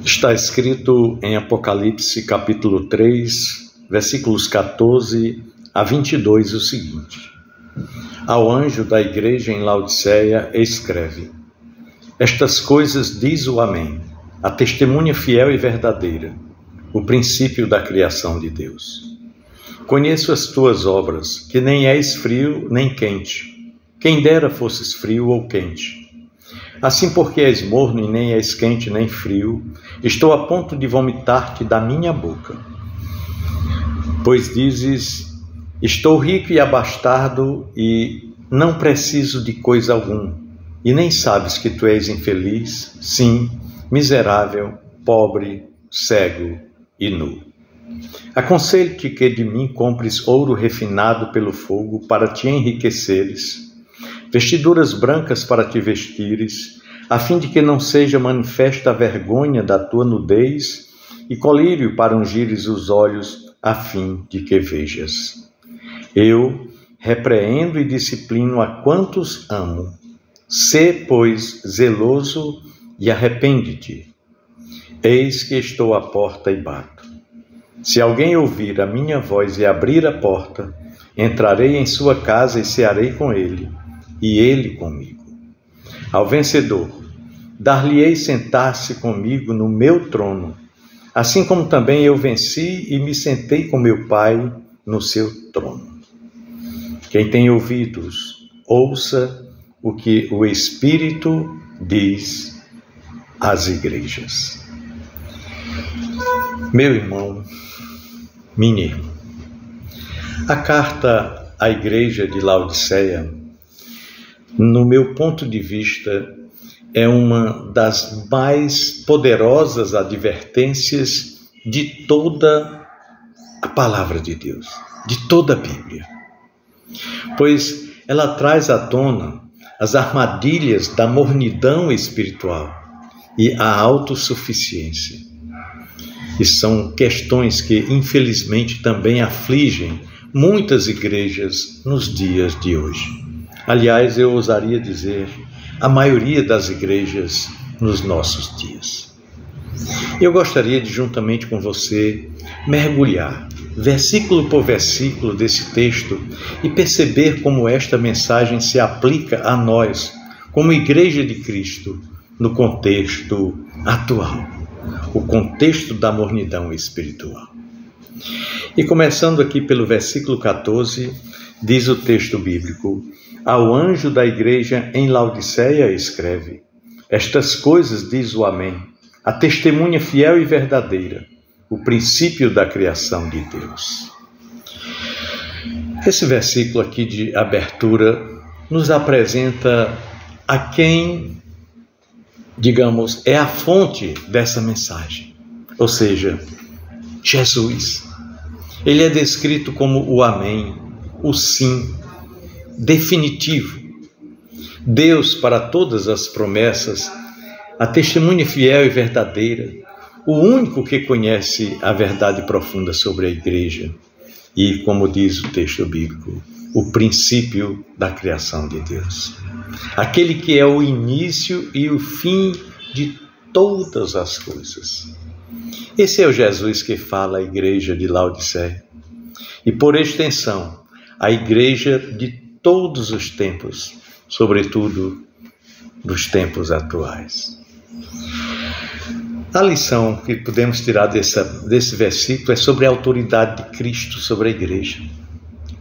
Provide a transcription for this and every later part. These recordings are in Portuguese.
Está escrito em Apocalipse capítulo 3, versículos 14 a 22 o seguinte: Ao anjo da igreja em Laodiceia escreve: Estas coisas diz o Amém, a testemunha fiel e verdadeira, o princípio da criação de Deus. Conheço as tuas obras, que nem és frio nem quente. Quem dera fosses frio ou quente. Assim, porque és morno e nem és quente nem frio, estou a ponto de vomitar-te da minha boca. Pois dizes: estou rico e abastado e não preciso de coisa alguma, e nem sabes que tu és infeliz, sim, miserável, pobre, cego e nu. Aconselho-te que de mim compres ouro refinado pelo fogo para te enriqueceres, vestiduras brancas para te vestires, a fim de que não seja manifesta a vergonha da tua nudez, e colírio para ungires os olhos, a fim de que vejas. Eu repreendo e disciplino a quantos amo. Sê, pois, zeloso e arrepende-te. Eis que estou à porta e bato. Se alguém ouvir a minha voz e abrir a porta, entrarei em sua casa e cearei com ele, e ele comigo. Ao vencedor, dar-lhe-ei sentar-se comigo no meu trono, assim como também eu venci e me sentei com meu Pai no seu trono. Quem tem ouvidos, ouça o que o Espírito diz às igrejas. Meu irmão, minha irmã, a carta à igreja de Laodiceia, no meu ponto de vista, é uma das mais poderosas advertências de toda a palavra de Deus, de toda a Bíblia. Pois ela traz à tona as armadilhas da mornidão espiritual e a autossuficiência. E são questões que, infelizmente, também afligem muitas igrejas nos dias de hoje. Aliás, eu ousaria dizer, a maioria das igrejas nos nossos dias. Eu gostaria de, juntamente com você, mergulhar, versículo por versículo desse texto, e perceber como esta mensagem se aplica a nós, como Igreja de Cristo, no contexto atual, o contexto da mornidão espiritual. E começando aqui pelo versículo 14, diz o texto bíblico: Ao anjo da igreja em Laodiceia escreve: Estas coisas diz o Amém, a testemunha fiel e verdadeira, o princípio da criação de Deus. Esse versículo aqui de abertura nos apresenta a quem, digamos, é a fonte dessa mensagem, ou seja, Jesus. Ele é descrito como o Amém, o sim, definitivo. Deus para todas as promessas, a testemunha fiel e verdadeira, o único que conhece a verdade profunda sobre a igreja e, como diz o texto bíblico, o princípio da criação de Deus. Aquele que é o início e o fim de todas as coisas. Esse é o Jesus que fala à igreja de Laodiceia e, por extensão, a igreja de todos os tempos, sobretudo dos tempos atuais. A lição que podemos tirar desse versículo é sobre a autoridade de Cristo sobre a igreja.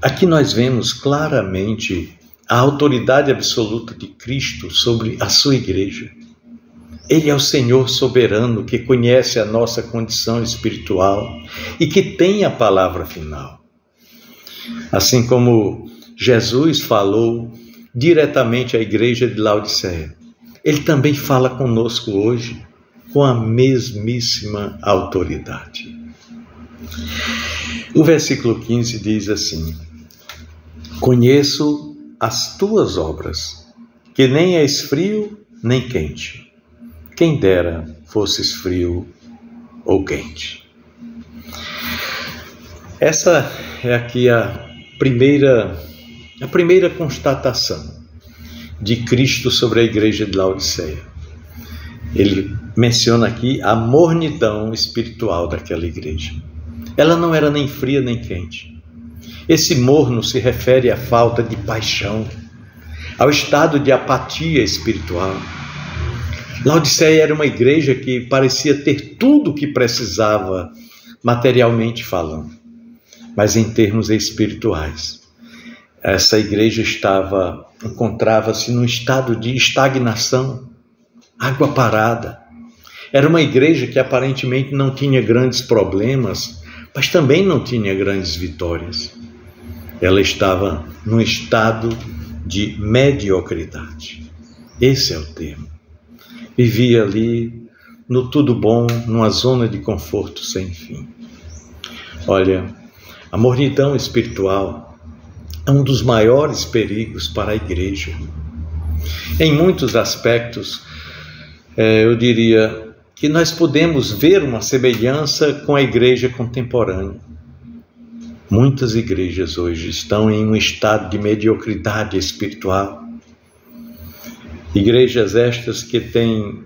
Aqui nós vemos claramente a autoridade absoluta de Cristo sobre a sua igreja. Ele é o Senhor soberano que conhece a nossa condição espiritual e que tem a palavra final. Assim como Jesus falou diretamente à igreja de Laodiceia, Ele também fala conosco hoje com a mesmíssima autoridade. O versículo 15 diz assim: Conheço as tuas obras, que nem és frio nem quente. Quem dera fosses frio ou quente. Essa é aqui a primeira constatação de Cristo sobre a igreja de Laodiceia. Ele menciona aqui a mornidão espiritual daquela igreja. Ela não era nem fria nem quente. Esse morno se refere à falta de paixão, ao estado de apatia espiritual. Laodiceia era uma igreja que parecia ter tudo o que precisava, materialmente falando, mas em termos espirituais. Essa igreja encontrava-se num estado de estagnação, água parada. Era uma igreja que aparentemente não tinha grandes problemas, mas também não tinha grandes vitórias. Ela estava num estado de mediocridade. Esse é o termo. Vivia ali no tudo bom, numa zona de conforto sem fim. Olha, a mornidão espiritual é um dos maiores perigos para a igreja. Em muitos aspectos, eu diria que nós podemos ver uma semelhança com a igreja contemporânea. Muitas igrejas hoje estão em um estado de mediocridade espiritual. Igrejas estas que têm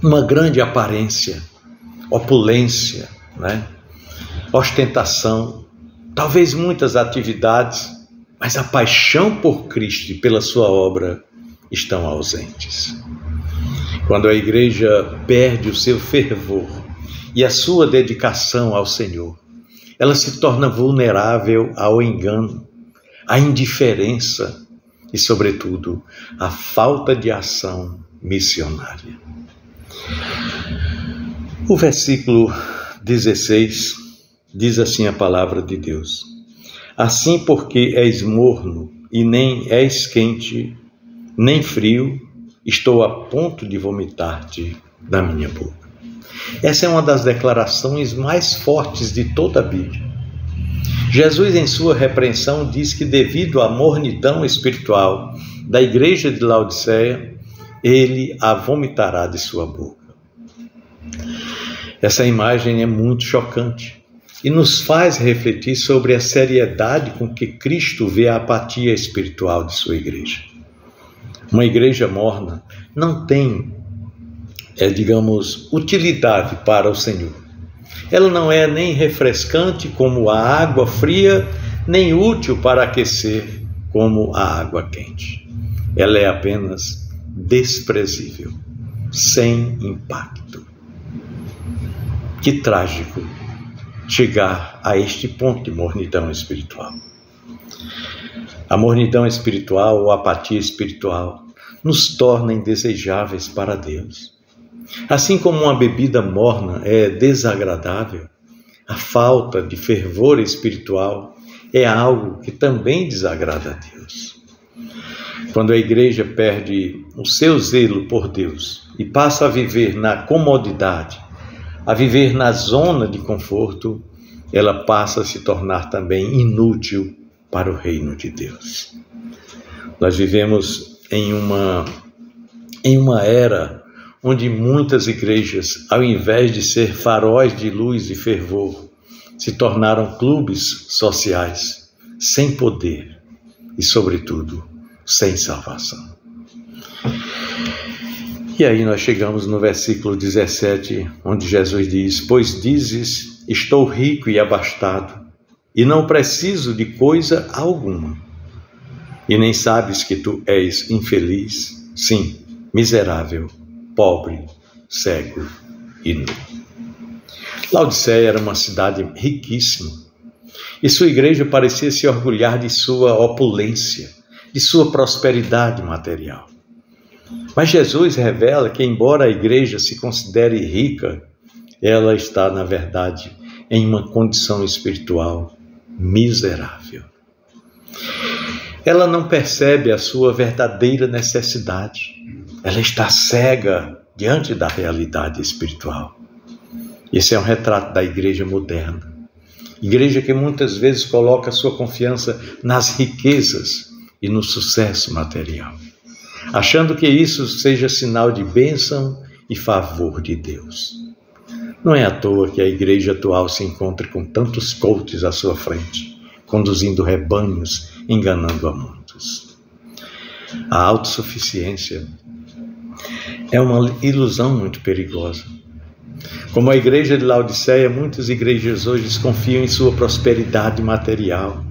uma grande aparência, opulência, ostentação, talvez muitas atividades, mas a paixão por Cristo e pela sua obra estão ausentes. Quando a igreja perde o seu fervor e a sua dedicação ao Senhor, ela se torna vulnerável ao engano, à indiferença e, sobretudo, à falta de ação missionária. O versículo 16 diz assim a palavra de Deus: assim, porque és morno e nem és quente, nem frio, estou a ponto de vomitar-te da minha boca. Essa é uma das declarações mais fortes de toda a Bíblia. Jesus, em sua repreensão, diz que devido à mornidão espiritual da igreja de Laodiceia, ele a vomitará de sua boca. Essa imagem é muito chocante e nos faz refletir sobre a seriedade com que Cristo vê a apatia espiritual de sua igreja. Uma igreja morna não tem, utilidade para o Senhor. Ela não é nem refrescante como a água fria, nem útil para aquecer como a água quente. Ela é apenas desprezível, sem impacto. Que trágico chegar a este ponto de mornidão espiritual. A mornidão espiritual ou a apatia espiritual nos torna indesejáveis para Deus. Assim como uma bebida morna é desagradável, a falta de fervor espiritual é algo que também desagrada a Deus. Quando a igreja perde o seu zelo por Deus e passa a viver na comodidade, a viver na zona de conforto, ela passa a se tornar também inútil para o reino de Deus. Nós vivemos em uma era onde muitas igrejas, ao invés de ser faróis de luz e fervor, se tornaram clubes sociais, sem poder e, sobretudo, sem salvação. E aí nós chegamos no versículo 17, onde Jesus diz: pois dizes, estou rico e abastado, e não preciso de coisa alguma, e nem sabes que tu és infeliz, sim, miserável, pobre, cego e nu. Laodiceia era uma cidade riquíssima, e sua igreja parecia se orgulhar de sua opulência, de sua prosperidade material. Mas Jesus revela que, embora a igreja se considere rica, ela está, na verdade, em uma condição espiritual miserável. Ela não percebe a sua verdadeira necessidade. Ela está cega diante da realidade espiritual. Esse é um retrato da igreja moderna. Igreja que muitas vezes coloca sua confiança nas riquezas e no sucesso material, achando que isso seja sinal de bênção e favor de Deus. Não é à toa que a igreja atual se encontra com tantos coaches à sua frente, conduzindo rebanhos, enganando a muitos. A autossuficiência é uma ilusão muito perigosa. Como a igreja de Laodiceia, muitas igrejas hoje confiam em sua prosperidade material,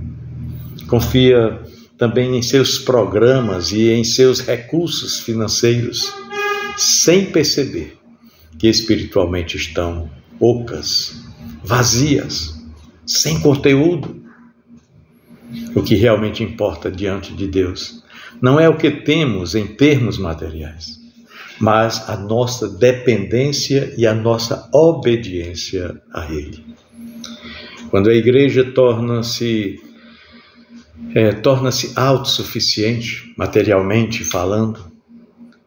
confia também em seus programas e em seus recursos financeiros, sem perceber que espiritualmente estão ocas, vazias, sem conteúdo. O que realmente importa diante de Deus não é o que temos em termos materiais, mas a nossa dependência e a nossa obediência a Ele. Quando a igreja torna-se autossuficiente, materialmente falando,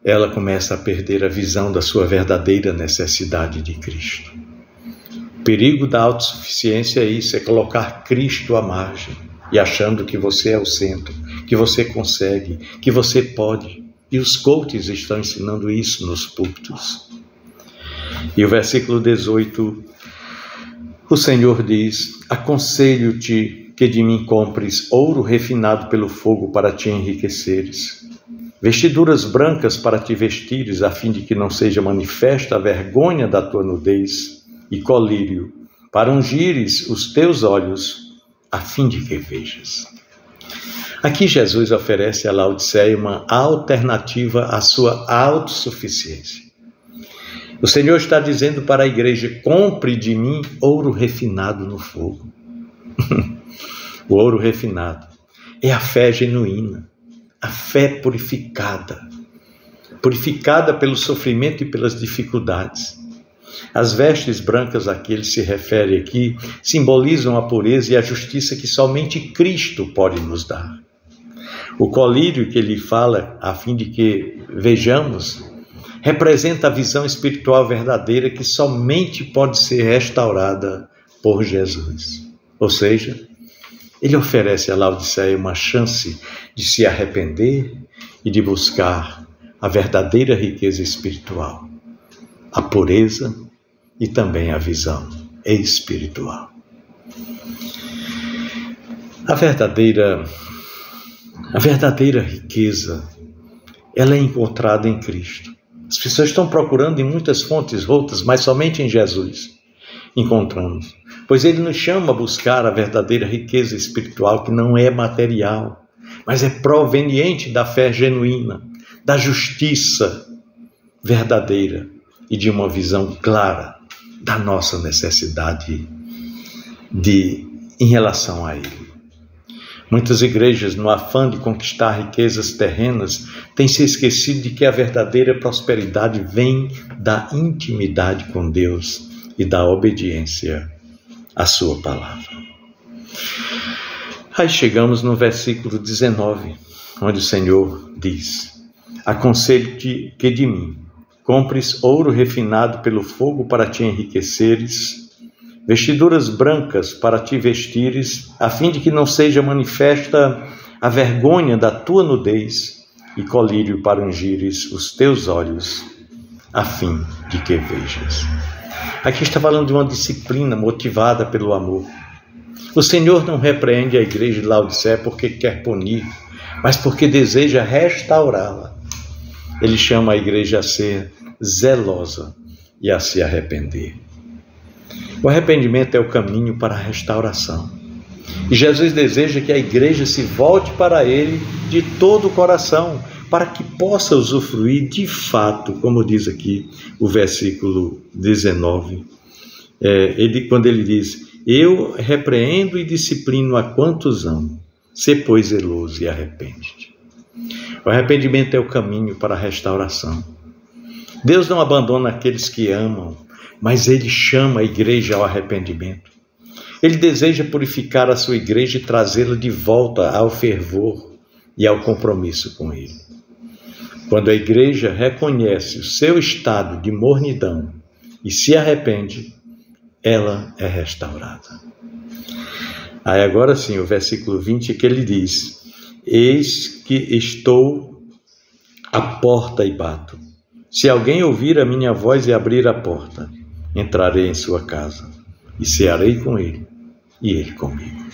ela começa a perder a visão da sua verdadeira necessidade de Cristo. O perigo da autossuficiência é isso, é colocar Cristo à margem e achando que você é o centro, que você consegue, que você pode. E os coaches estão ensinando isso nos púlpitos. E o versículo 18, o Senhor diz: aconselho-te que de mim compres ouro refinado pelo fogo para te enriqueceres, vestiduras brancas para te vestires, a fim de que não seja manifesta a vergonha da tua nudez, e colírio para ungires os teus olhos, a fim de que vejas. Aqui Jesus oferece a Laodiceia uma alternativa à sua autossuficiência. O Senhor está dizendo para a igreja: compre de mim ouro refinado no fogo. O ouro refinado é a fé genuína, a fé purificada pelo sofrimento e pelas dificuldades. As vestes brancas a que ele se refere aqui simbolizam a pureza e a justiça que somente Cristo pode nos dar. O colírio que ele fala, a fim de que vejamos, representa a visão espiritual verdadeira que somente pode ser restaurada por Jesus. Ou seja, ele oferece a Laodiceia uma chance de se arrepender e de buscar a verdadeira riqueza espiritual, a pureza e também a visão espiritual. A verdadeira riqueza, ela é encontrada em Cristo. As pessoas estão procurando em muitas fontes outras, mas somente em Jesus encontramos. Pois ele nos chama a buscar a verdadeira riqueza espiritual, que não é material, mas é proveniente da fé genuína, da justiça verdadeira e de uma visão clara da nossa necessidade em relação a Ele. Muitas igrejas, no afã de conquistar riquezas terrenas, têm se esquecido de que a verdadeira prosperidade vem da intimidade com Deus e da obediência à sua palavra. Aí chegamos no versículo 19, onde o Senhor diz: aconselho-te que de mim compres ouro refinado pelo fogo para te enriqueceres, vestiduras brancas para te vestires, a fim de que não seja manifesta a vergonha da tua nudez, e colírio para ungires os teus olhos, a fim de que vejas. Aqui está falando de uma disciplina motivada pelo amor. O Senhor não repreende a igreja de Laodiceia porque quer punir, mas porque deseja restaurá-la. Ele chama a igreja a ser zelosa e a se arrepender. O arrependimento é o caminho para a restauração. E Jesus deseja que a igreja se volte para Ele de todo o coração, para que possa usufruir de fato, como diz aqui o versículo 19. Quando ele diz: eu repreendo e disciplino a quantos amo, sê pois zeloso e arrepende-te. O arrependimento é o caminho para a restauração. Deus não abandona aqueles que amam, mas Ele chama a igreja ao arrependimento. Ele deseja purificar a sua igreja e trazê-la de volta ao fervor e ao compromisso com Ele. Quando a igreja reconhece o seu estado de mornidão e se arrepende, ela é restaurada. Aí agora sim, o versículo 20 que ele diz: eis que estou à porta e bato. Se alguém ouvir a minha voz e abrir a porta, entrarei em sua casa e cearei com ele e ele comigo.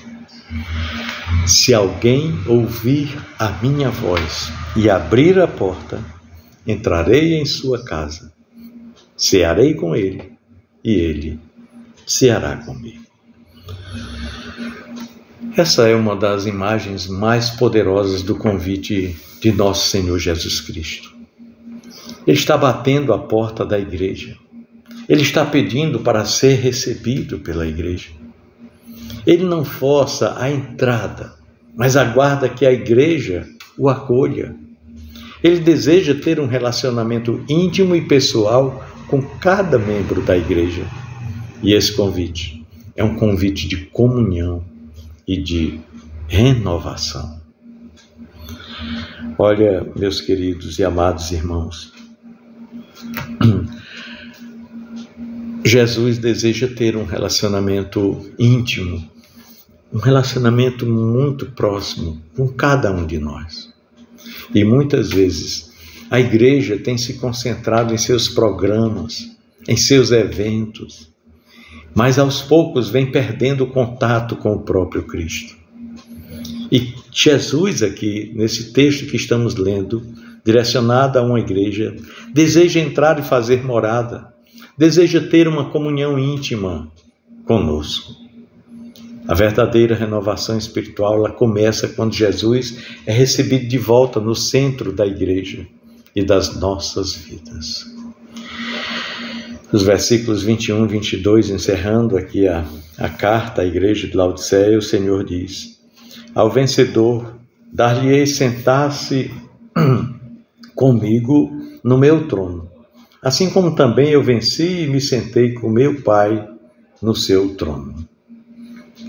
Se alguém ouvir a minha voz e abrir a porta, entrarei em sua casa, cearei com ele e ele ceará comigo. Essa é uma das imagens mais poderosas do convite de nosso Senhor Jesus Cristo. Ele está batendo a porta da igreja. Ele está pedindo para ser recebido pela igreja. Ele não força a entrada, mas aguarda que a igreja o acolha. Ele deseja ter um relacionamento íntimo e pessoal com cada membro da igreja. E esse convite é um convite de comunhão e de renovação. Olha, meus queridos e amados irmãos, Jesus deseja ter um relacionamento íntimo, um relacionamento muito próximo com cada um de nós. E muitas vezes a igreja tem se concentrado em seus programas, em seus eventos, mas aos poucos vem perdendo o contato com o próprio Cristo. E Jesus aqui, nesse texto que estamos lendo, direcionado a uma igreja, deseja entrar e fazer morada, deseja ter uma comunhão íntima conosco. A verdadeira renovação espiritual, ela começa quando Jesus é recebido de volta no centro da igreja e das nossas vidas. Os versículos 21 e 22, encerrando aqui a carta à igreja de Laodiceia, o Senhor diz: ao vencedor, dar-lhe-ei sentar-se comigo no meu trono, assim como também eu venci e me sentei com meu Pai no seu trono.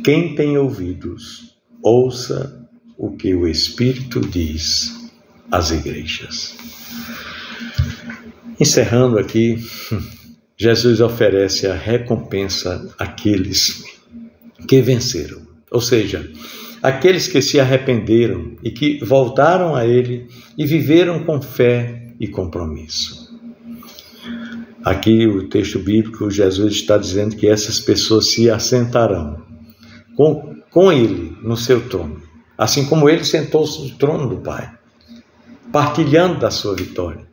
Quem tem ouvidos, ouça o que o Espírito diz às igrejas. Encerrando aqui, Jesus oferece a recompensa àqueles que venceram, ou seja, aqueles que se arrependeram e que voltaram a Ele e viveram com fé e compromisso. Aqui o texto bíblico, Jesus está dizendo que essas pessoas se assentarão com Ele no seu trono, assim como Ele sentou-se no trono do Pai, partilhando da sua vitória.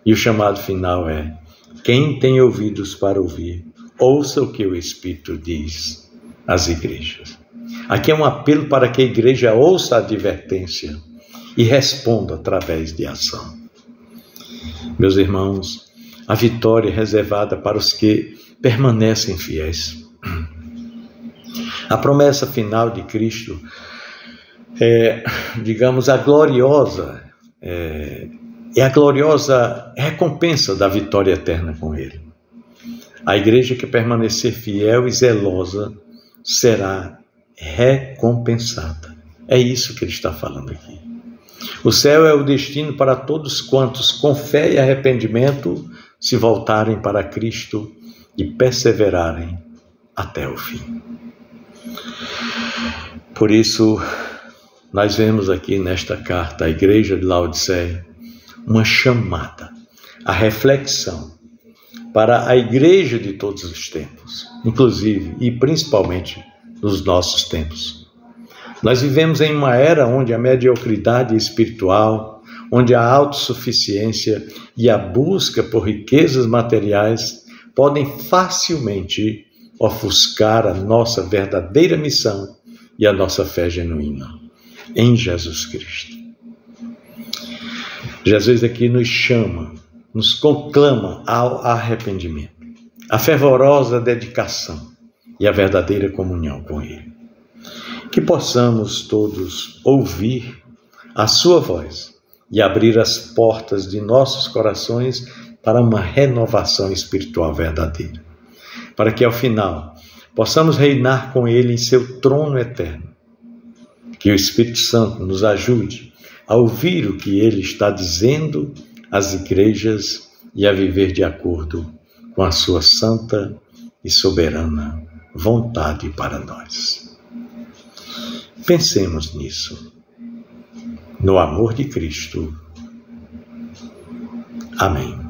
E o chamado final é: quem tem ouvidos para ouvir, ouça o que o Espírito diz às igrejas. Aqui é um apelo para que a igreja ouça a advertência e responda através de ação. Meus irmãos, a vitória é reservada para os que permanecem fiéis. A promessa final de Cristo é, digamos, a gloriosa recompensa da vitória eterna com Ele. A igreja que permanecer fiel e zelosa será recompensada. É isso que ele está falando aqui. O céu é o destino para todos quantos, com fé e arrependimento, se voltarem para Cristo e perseverarem até o fim. Por isso, nós vemos aqui nesta carta à igreja de Laodiceia uma chamada à reflexão para a igreja de todos os tempos, inclusive e principalmente nos nossos tempos. Nós vivemos em uma era onde a mediocridade espiritual, onde a autossuficiência e a busca por riquezas materiais podem facilmente ofuscar a nossa verdadeira missão e a nossa fé genuína em Jesus Cristo. Jesus aqui nos chama, nos conclama ao arrependimento, a fervorosa dedicação e a verdadeira comunhão com Ele. Que possamos todos ouvir a sua voz e abrir as portas de nossos corações para uma renovação espiritual verdadeira, para que ao final possamos reinar com Ele em seu trono eterno. Que o Espírito Santo nos ajude a ouvir o que Ele está dizendo às igrejas e a viver de acordo com a sua santa e soberana vontade para nós. Pensemos nisso, no amor de Cristo. Amém.